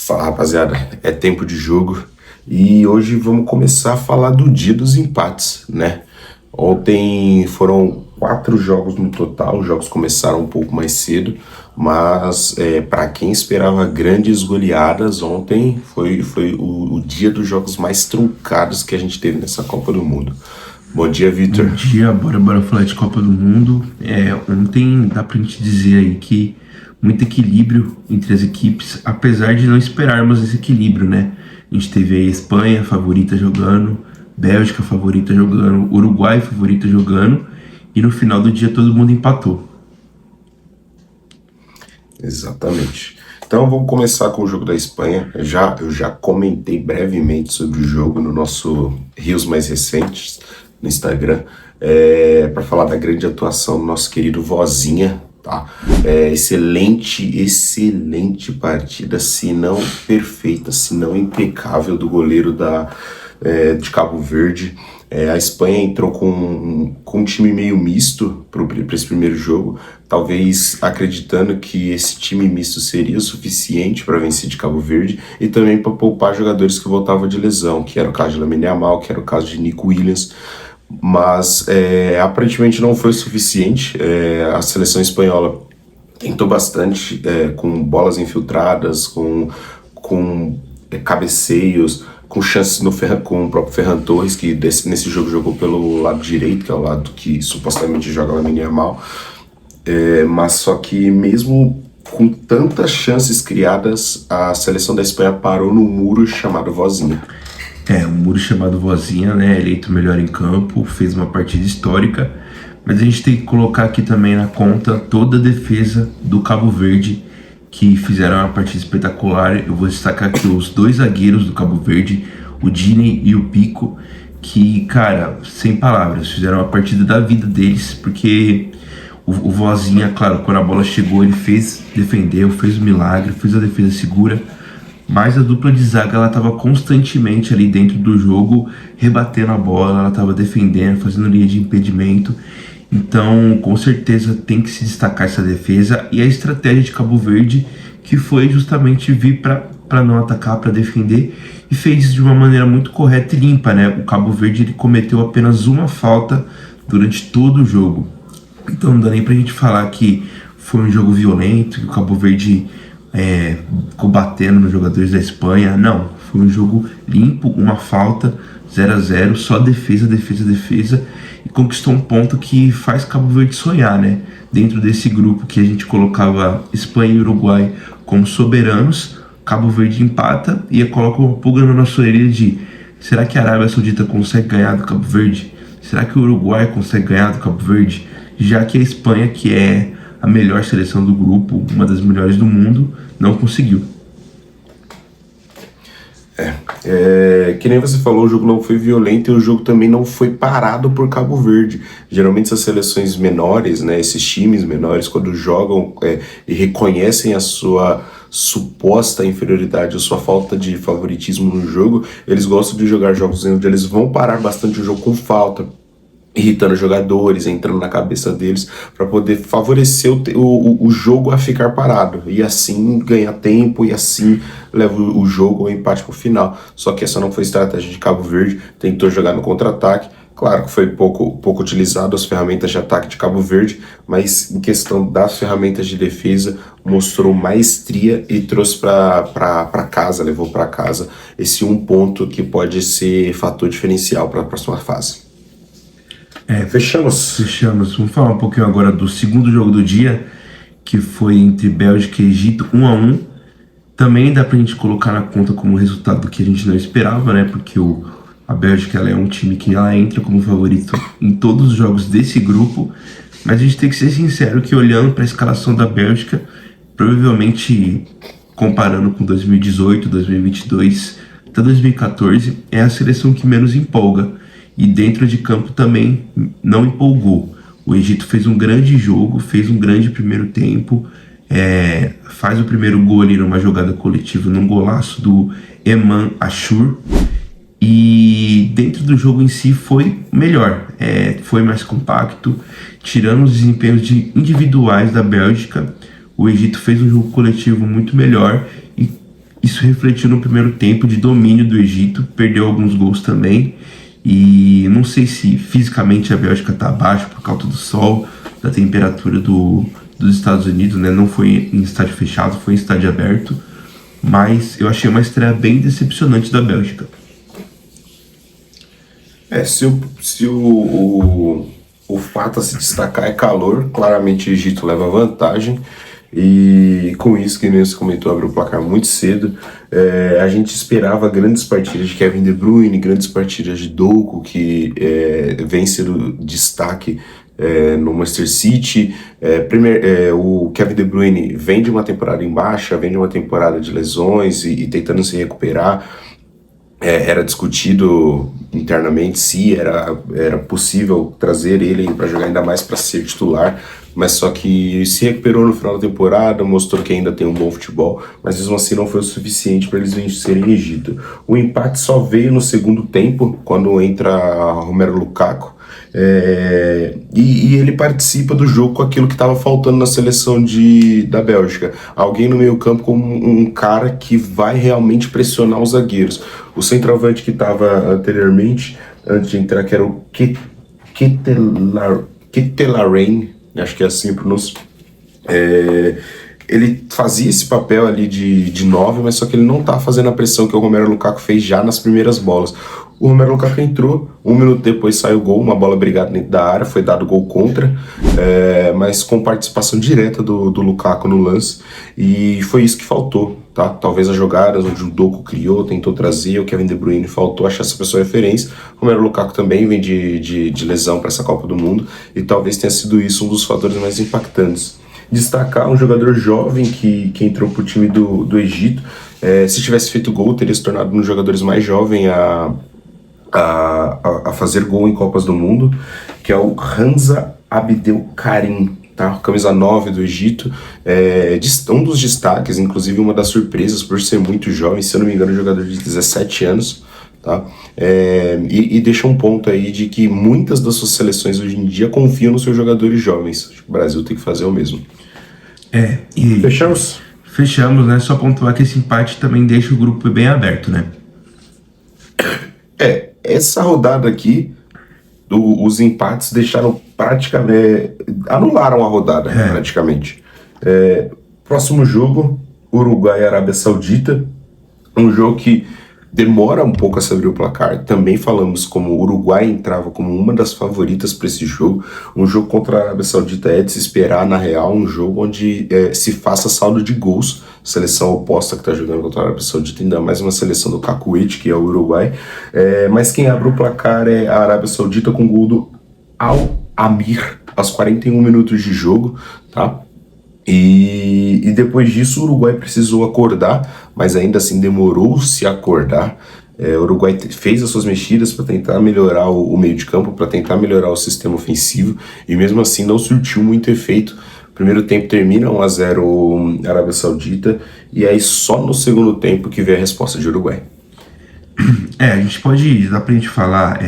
Fala, rapaziada, é tempo de jogo e hoje vamos começar a falar do dia dos empates, né? Ontem foram 4 jogos no total, os jogos começaram um pouco mais cedo, mas para quem esperava grandes goleadas, ontem foi o dia dos jogos mais truncados que a gente teve nessa Copa do Mundo. Bom dia, Bom Vitor. dia, bora falar de Copa do Mundo. Ontem dá pra gente dizer aí que muito equilíbrio entre as equipes, apesar de não esperarmos esse equilíbrio, né? A gente teve aí a Espanha favorita jogando, Bélgica favorita jogando, Uruguai favorita jogando, e no final do dia todo mundo empatou. Exatamente. Então vamos começar com o jogo da Espanha. Eu já comentei brevemente sobre o jogo no nosso Reels mais recentes no Instagram, para falar da grande atuação do nosso querido Vozinha, tá? Excelente partida, se não perfeita, se não impecável do goleiro de Cabo Verde. A Espanha entrou com um time meio misto para esse primeiro jogo, talvez acreditando que esse time misto seria o suficiente para vencer de Cabo Verde e também para poupar jogadores que voltavam de lesão, que era o caso de Lamine Yamal, que era o caso de Nico Williams, mas aparentemente não foi o suficiente. A seleção espanhola tentou bastante, com bolas infiltradas, com cabeceios, com chances com o próprio Ferran Torres, que nesse jogo jogou pelo lado direito, que é o lado que supostamente joga Lamine Yamal. Mas só que mesmo com tantas chances criadas, a seleção da Espanha parou no muro chamado Vozinha. Um muro chamado Vozinha, né? Eleito melhor em campo, fez uma partida histórica, mas a gente tem que colocar aqui também na conta toda a defesa do Cabo Verde, que fizeram uma partida espetacular. Eu vou destacar aqui os dois zagueiros do Cabo Verde, o Dini e o Pico, que, cara, sem palavras, fizeram a partida da vida deles, porque o Vozinha, claro, quando a bola chegou, ele defendeu, fez o milagre, fez a defesa segura, mas a dupla de zaga, ela estava constantemente ali dentro do jogo, rebatendo a bola, ela estava defendendo, fazendo linha de impedimento. Então, com certeza tem que se destacar essa defesa e a estratégia de Cabo Verde, que foi justamente vir para não atacar, para defender, e fez isso de uma maneira muito correta e limpa, né? O Cabo Verde, ele cometeu apenas uma falta durante todo o jogo. Então não dá nem pra gente falar que foi um jogo violento, que o Cabo Verde ficou batendo nos jogadores da Espanha. Não, foi um jogo limpo, uma falta, 0-0, só defesa, e conquistou um ponto que faz Cabo Verde sonhar, né? Dentro desse grupo que a gente colocava Espanha e Uruguai como soberanos, Cabo Verde empata e coloca uma pulga na nossa orelha de: será que a Arábia Saudita consegue ganhar do Cabo Verde? Será que o Uruguai consegue ganhar do Cabo Verde? Já que a Espanha, que é a melhor seleção do grupo, uma das melhores do mundo, não conseguiu. Que nem você falou, o jogo não foi violento e o jogo também não foi parado por Cabo Verde. Geralmente essas seleções menores, né, esses times menores, quando jogam e reconhecem a sua suposta inferioridade, a sua falta de favoritismo no jogo, eles gostam de jogar jogos onde eles vão parar bastante o jogo com falta, irritando os jogadores, entrando na cabeça deles, para poder favorecer o jogo a ficar parado, e assim ganhar tempo, e assim leva o jogo ao empate pro final. Só que essa não foi a estratégia de Cabo Verde, tentou jogar no contra-ataque. Claro que foi pouco utilizado as ferramentas de ataque de Cabo Verde, mas em questão das ferramentas de defesa, mostrou maestria e trouxe para casa, levou para casa esse um ponto que pode ser fator diferencial para a próxima fase. Fechamos. Vamos falar um pouquinho agora do segundo jogo do dia, que foi entre Bélgica e Egito, 1-1. Também dá pra gente colocar na conta como resultado que a gente não esperava, né? Porque a Bélgica, ela é um time que ela entra como favorito em todos os jogos desse grupo, mas a gente tem que ser sincero que, olhando para a escalação da Bélgica, provavelmente comparando com 2018, 2022, até 2014, é a seleção que menos empolga. E dentro de campo também não empolgou. O Egito fez um grande jogo, fez um grande primeiro tempo, faz o primeiro gol ali numa jogada coletiva, num golaço do Eman Ashur. E dentro do jogo em si foi melhor, foi mais compacto. Tirando os desempenhos individuais da Bélgica, o Egito fez um jogo coletivo muito melhor e Isso refletiu no primeiro tempo de domínio do Egito, perdeu alguns gols também. E não sei se fisicamente a Bélgica está abaixo por causa do sol, da temperatura dos Estados Unidos, né? Não foi em estádio fechado, foi em estádio aberto. Mas eu achei uma estreia bem decepcionante da Bélgica. Se o fato a se destacar é calor, claramente o Egito leva vantagem. E com isso, que nem você comentou, abriu o placar muito cedo. A gente esperava grandes partidas de Kevin De Bruyne, grandes partidas de Doku, que vem sendo destaque no Manchester City. O Kevin De Bruyne vem de uma temporada em baixa, vem de uma temporada de lesões e tentando se recuperar. Era discutido internamente se era possível trazer ele para jogar, ainda mais para ser titular, mas só que se recuperou no final da temporada, mostrou que ainda tem um bom futebol, mas mesmo assim não foi o suficiente para eles vencerem em Egito. O empate só veio no segundo tempo, quando entra Romelu Lukaku, e ele participa do jogo com aquilo que estava faltando na seleção da Bélgica. Alguém no meio campo como um cara que vai realmente pressionar os zagueiros. O centroavante que estava anteriormente, antes de entrar, que era o Ketelaere, acho que é assim a pronúncia, ele fazia esse papel ali de 9, mas só que ele não tá fazendo a pressão que o Romelu Lukaku fez já nas primeiras bolas. O Romelu Lukaku entrou, 1 minuto depois saiu o gol, uma bola brigada dentro da área, foi dado gol contra, mas com participação direta do Lukaku no lance, e foi isso que faltou, tá? Talvez as jogadas onde o Doku criou, tentou trazer, o Kevin De Bruyne faltou achar essa pessoa referência. O Romelu Lukaku também vem de lesão para essa Copa do Mundo, e talvez tenha sido isso um dos fatores mais impactantes. Destacar um jogador jovem que entrou pro time do Egito. Se tivesse feito gol, teria se tornado um dos jogadores mais jovens a fazer gol em Copas do Mundo, que é o Hamza Abdelkarim, tá? Camisa 9 do Egito, um dos destaques, inclusive uma das surpresas por ser muito jovem, se eu não me engano, jogador de 17 anos, tá? E deixa um ponto aí de que muitas das suas seleções hoje em dia confiam nos seus jogadores jovens. Acho que o Brasil tem que fazer o mesmo. E Fechamos? Fechamos, né? Só pontuar que esse empate também deixa o grupo bem aberto, né? Essa rodada aqui, os empates deixaram praticamente... anularam a rodada, praticamente. Próximo jogo, Uruguai e Arábia Saudita. Um jogo que demora um pouco a se abrir o placar. Também falamos como o Uruguai entrava como uma das favoritas para esse jogo. Um jogo contra a Arábia Saudita é de se esperar, na real, um jogo onde se faça saldo de gols. Seleção oposta que está jogando contra a Arábia Saudita, ainda mais uma seleção do Cacuete, que é o Uruguai. Mas quem abre o placar é a Arábia Saudita com o gol do Al-Amir aos 41 minutos de jogo, tá? E depois disso o Uruguai precisou acordar, mas ainda assim demorou-se a acordar. O Uruguai fez as suas mexidas para tentar melhorar o meio de campo, para tentar melhorar o sistema ofensivo, e mesmo assim não surtiu muito efeito. Primeiro tempo termina 1-0 Arábia Saudita, e aí só no segundo tempo que veio a resposta de Uruguai. A gente pode, dá pra gente falar,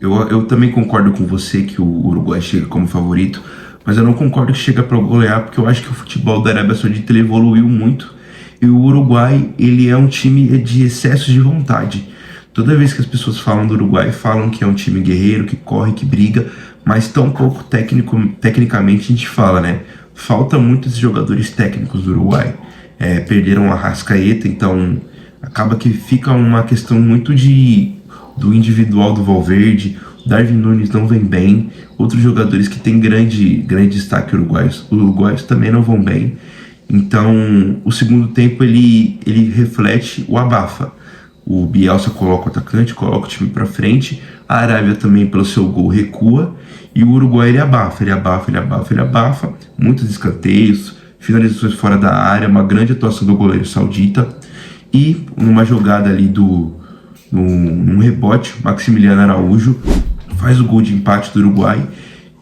eu também concordo com você que o Uruguai chega como favorito, mas eu não concordo que chega para golear, porque eu acho que o futebol da Arábia Saudita ele evoluiu muito, e o Uruguai ele é um time de excesso de vontade. Toda vez que as pessoas falam do Uruguai, falam que é um time guerreiro, que corre, que briga, mas tão pouco tecnicamente a gente fala, né? Falta muitos jogadores técnicos do Uruguai. Perderam a Arrascaeta, então acaba que fica uma questão muito do individual do Valverde. Darwin Núñez não vem bem, outros jogadores que têm grande destaque uruguaios também não vão bem. Então o segundo tempo ele reflete o abafa. O Bielsa coloca o atacante, coloca o time para frente, a Arábia também pelo seu gol recua, e o Uruguai ele abafa, muitos escanteios, finalizações fora da área, uma grande atuação do goleiro saudita, e numa jogada ali num rebote, Maximiliano Araújo faz o gol de empate do Uruguai,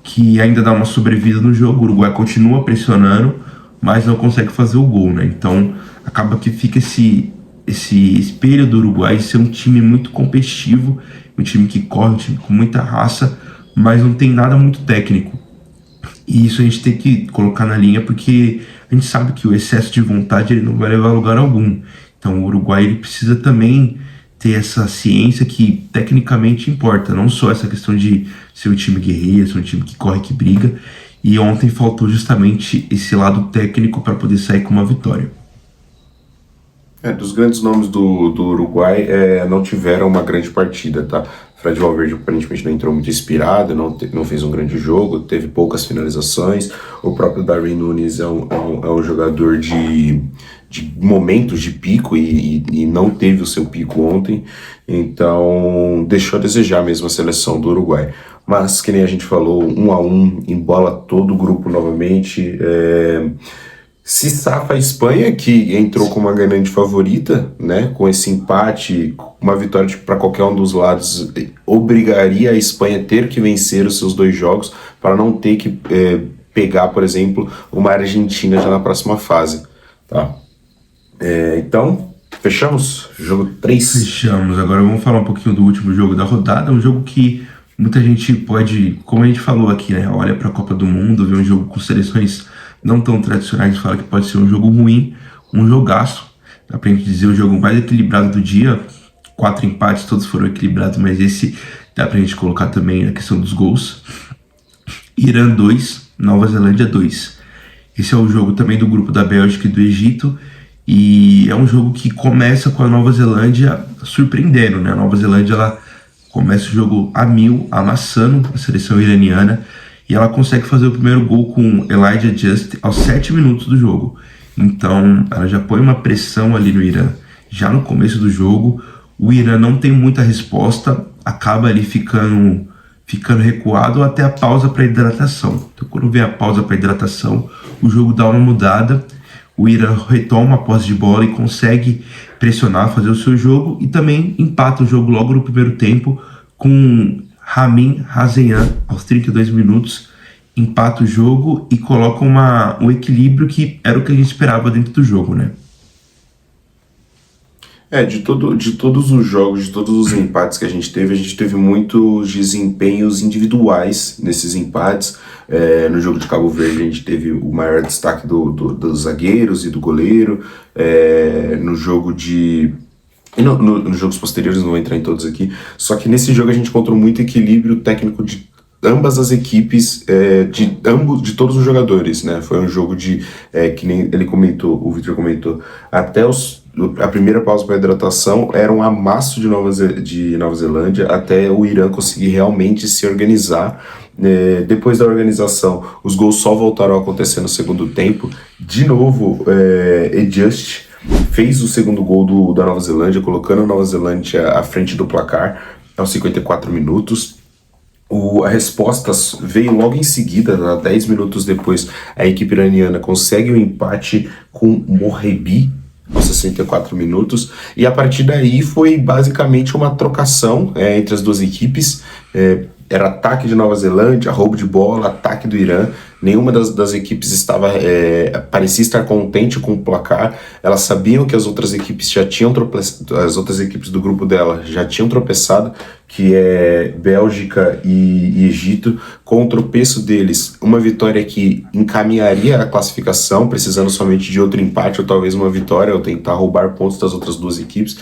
que ainda dá uma sobrevida no jogo. O Uruguai continua pressionando, mas não consegue fazer o gol, né? Então acaba que fica esse espelho do Uruguai de ser um time muito competitivo, um time que corre, um time com muita raça, mas não tem nada muito técnico. E isso a gente tem que colocar na linha, porque a gente sabe que o excesso de vontade ele não vai levar a lugar algum. Então o Uruguai ele precisa também ter essa ciência que tecnicamente importa, não só essa questão de ser um time guerreiro, ser um time que corre, que briga. E ontem faltou justamente esse lado técnico para poder sair com uma vitória. Dos grandes nomes do Uruguai, não tiveram uma grande partida, tá? Fred Valverde aparentemente não entrou muito inspirado, não fez um grande jogo, teve poucas finalizações. O próprio Darwin Núñez é um jogador de momentos de pico e não teve o seu pico ontem, então deixou a desejar mesmo a seleção do Uruguai. Mas, que nem a gente falou, 1-1, embola todo o grupo novamente. Se safa a Espanha, que entrou como uma grande favorita, né? Com esse empate, uma vitória para qualquer um dos lados, obrigaria a Espanha a ter que vencer os seus 2 jogos para não ter que pegar, por exemplo, uma Argentina já na próxima fase, tá? Então, fechamos? Jogo 3? Fechamos. Agora vamos falar um pouquinho do último jogo da rodada, um jogo que muita gente pode, como a gente falou aqui, né? Olha para a Copa do Mundo, vê um jogo com seleções não tão tradicionais, fala que pode ser um jogo ruim, um jogaço. Dá pra gente dizer o jogo mais equilibrado do dia. 4 empates, todos foram equilibrados, mas esse dá pra gente colocar também na questão dos gols. Irã 2, Nova Zelândia 2. Esse é o jogo também do grupo da Bélgica e do Egito. E é um jogo que começa com a Nova Zelândia surpreendendo, né? A Nova Zelândia ela começa o jogo a 1000, amassando a seleção iraniana. E ela consegue fazer o primeiro gol com Elijah Just aos 7 minutos do jogo. Então ela já põe uma pressão ali no Irã, já no começo do jogo. O Irã não tem muita resposta, acaba ali ficando recuado até a pausa para hidratação. Então quando vem a pausa para hidratação, o jogo dá uma mudada. O Irã retoma a posse de bola e consegue pressionar, fazer o seu jogo. E também empata o jogo logo no primeiro tempo com Ramin Hazeyan, aos 32 minutos, empata o jogo e coloca um equilíbrio que era o que a gente esperava dentro do jogo, né? De todos os jogos, de todos os empates que a gente teve muitos desempenhos individuais nesses empates. No jogo de Cabo Verde a gente teve o maior destaque dos zagueiros e do goleiro. No jogo de... nos jogos posteriores, não vou entrar em todos aqui, só que nesse jogo a gente encontrou muito equilíbrio técnico de ambas as equipes, de todos os jogadores, né? Foi um jogo que nem ele comentou, o Victor comentou, até a primeira pausa para hidratação era um amasso de Nova Zelândia até o Irã conseguir realmente se organizar. Depois da organização, os gols só voltaram a acontecer no segundo tempo. De novo, Just fez o segundo gol da Nova Zelândia, colocando a Nova Zelândia à frente do placar aos 54 minutos. A resposta veio logo em seguida, 10 minutos depois, a equipe iraniana consegue o empate com Morebi aos 64 minutos, e a partir daí foi basicamente uma trocação entre as duas equipes. Era ataque de Nova Zelândia, roubo de bola, ataque do Irã. Nenhuma das equipes parecia estar contente com o placar. Elas sabiam que as outras equipes já tinham as outras equipes do grupo dela já tinham tropeçado, que é Bélgica e Egito. Com o tropeço deles, uma vitória que encaminharia a classificação, precisando somente de outro empate ou talvez uma vitória, ou tentar roubar pontos das outras duas equipes.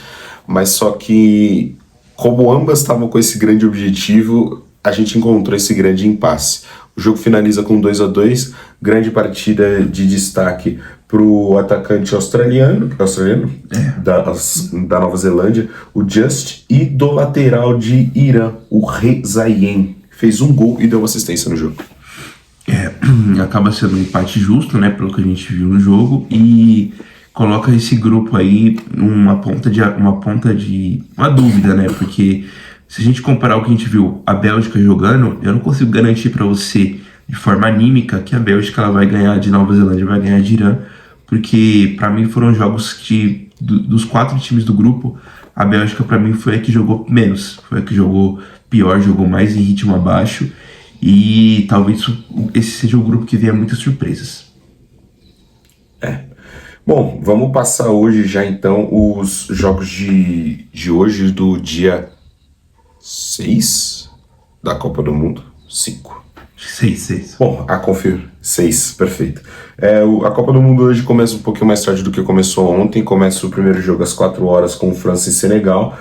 Mas só que, como ambas estavam com esse grande objetivo, a gente encontrou esse grande impasse. O jogo finaliza com 2-2, grande partida de destaque para o atacante australiano da Nova Zelândia, o Just, e do lateral de Irã, o Rezaien. Fez um gol e deu uma assistência no jogo. Acaba sendo um empate justo, né, pelo que a gente viu no jogo, e coloca esse grupo aí uma dúvida, né, porque se a gente comparar o que a gente viu a Bélgica jogando, eu não consigo garantir para você de forma anímica que a Bélgica ela vai ganhar de Nova Zelândia, vai ganhar de Irã, porque para mim foram jogos que dos 4 times do grupo, a Bélgica para mim foi a que jogou menos, foi a que jogou pior, jogou mais em ritmo abaixo, e talvez esse seja o grupo que venha muitas surpresas. Bom, vamos passar hoje já então os jogos de hoje, do dia 6 da Copa do Mundo. 5. 6. Bom, a 6, perfeito. A Copa do Mundo hoje começa um pouquinho mais tarde do que começou ontem. Começa o primeiro jogo às 4 horas com França e Senegal.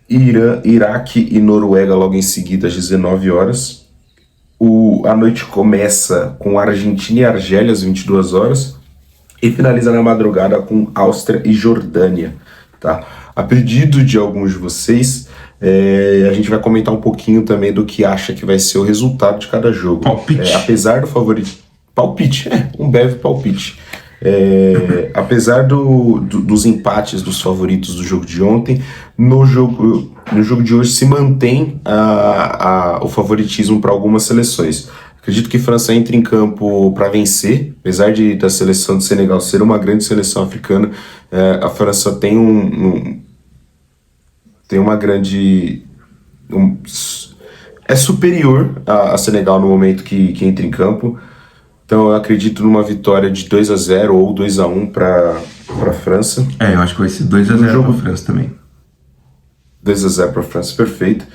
Irã, Iraque e Noruega logo em seguida às 19 horas. A noite começa com Argentina e Argélia às 22 horas. E finaliza na madrugada com Áustria e Jordânia. Tá? A pedido de alguns de vocês, a gente vai comentar um pouquinho também do que acha que vai ser o resultado de cada jogo. Palpite. Apesar do favorito... Palpite, um breve palpite. Apesar dos empates dos favoritos do jogo de ontem, no jogo de hoje se mantém o favoritismo para algumas seleções. Acredito que a França entra em campo para vencer, apesar da seleção de Senegal ser uma grande seleção africana. A França tem uma grande... é superior a Senegal no momento que entra em campo. Então eu acredito numa vitória de 2-0 ou 2-1 para a França. Eu acho que vai ser 2-0 para a França também. 2-0 para a França, perfeito.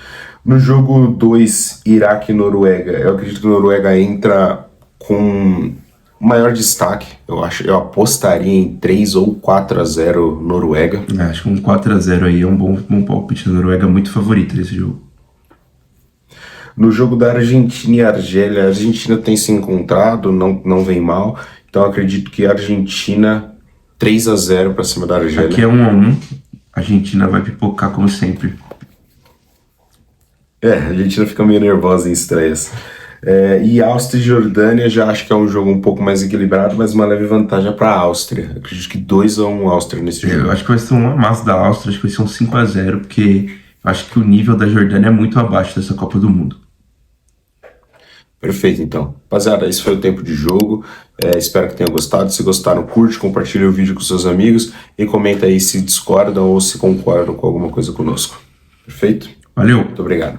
No jogo 2, Iraque e Noruega, eu acredito que a Noruega entra com maior destaque. Eu apostaria em 3 ou 4-0 Noruega. Acho que um 4-0 aí é um bom palpite. A Noruega é muito favorita nesse jogo. No jogo da Argentina e Argélia, a Argentina tem se encontrado, não vem mal. Então eu acredito que a Argentina 3-0 para cima da Argélia. Aqui é 1-1. A Argentina vai pipocar como sempre. A Argentina fica meio nervosa em estreias. E Áustria e Jordânia já acho que é um jogo um pouco mais equilibrado, mas uma leve vantagem para a Áustria. Eu acredito que 2-1 Áustria nesse jogo. Eu acho que vai ser um amasso da Áustria, acho que vai ser um 5-0, porque eu acho que o nível da Jordânia é muito abaixo dessa Copa do Mundo. Perfeito, então. Rapaziada, esse foi o tempo de jogo. Espero que tenham gostado. Se gostaram, curte, compartilhe o vídeo com seus amigos e comenta aí se discordam ou se concordam com alguma coisa conosco. Perfeito? Valeu! Muito obrigado.